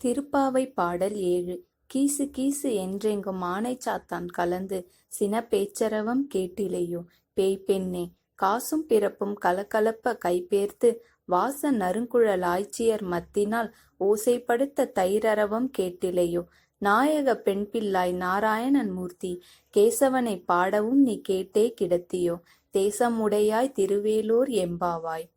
திருப்பாவை பாடல் 7. கீசு கீசு என்றெங்கும் ஆனைச்சாத்தான் கலந்து சினப்பேச்சரவம் கேட்டிலையோ பேய்ப்பெண்ணே. காசும் பிறப்பும் கலகலப்ப கைபேர்த்து வாச நறுங்குழல் ஆய்ச்சியர் மத்தினால் ஓசைப்படுத்த தைரரவம் கேட்டிலையோ. நாயக பெண்பிள்ளாய் நாராயணன் மூர்த்தி கேசவனை பாடவும் நீ கேட்டே கிடத்தியோ. தேசமுடையாய் திருவேலூர் எம்பாவாய்.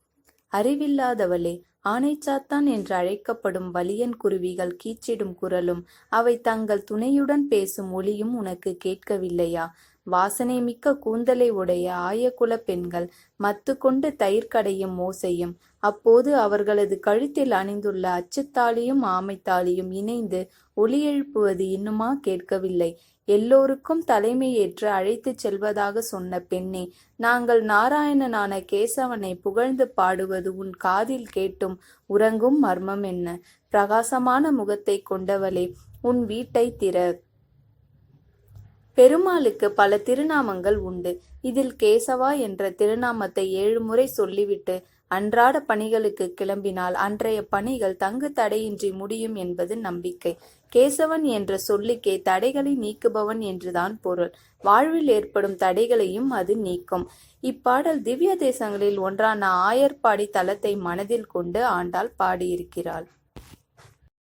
அறிவில்லாதவளே, ஆனைச்சாத்தான் என்று அழைக்கப்படும் வலியன் குருவிகள் கீச்சிடும் குரலும் அவை தங்கள் துணையுடன் பேசும் ஒலியும் உனக்கு கேட்கவில்லையா? வாசனை மிக்க கூந்தலை உடைய ஆயகுல பெண்கள் மத்து கொண்டு தயிர் கடையும் ஓசையும், அப்போது அவர்களது கழுத்தில் அணிந்துள்ள அச்சுத்தாலியும் ஆமைத்தாலியும் இணைந்து ஒலி எழுப்புவது இன்னுமா கேட்கவில்லை? எல்லோருக்கும் தலைமையேற்று அழைத்துச் செல்வதாக சொன்ன பெண்ணே, நாங்கள் நாராயணனான கேசவனை புகழ்ந்து பாடுவது உன் காதில் கேட்டும் உறங்கும் மர்மம் என்ன? பிரகாசமான முகத்தை கொண்டவளே, உன் வீட்டை திற. பெருமாளுக்கு பல திருநாமங்கள் உண்டு. இதில் கேசவா என்ற திருநாமத்தை 7 முறை சொல்லிவிட்டு அன்றாட பணிகளுக்கு கிளம்பினால் அன்றைய பணிகள் தங்கு தடையின்றி முடியும் என்பது நம்பிக்கை. கேசவன் என்ற சொல்லுக்கே தடைகளை நீக்குபவன் என்றுதான் பொருள். வாழ்வில் ஏற்படும் தடைகளையும் அது நீக்கும். இப்பாடல் திவ்ய தேசங்களில் ஒன்றான ஆயர்பாடி தலத்தை மனதில் கொண்டு ஆண்டாள் பாடியிருக்கிறாள்.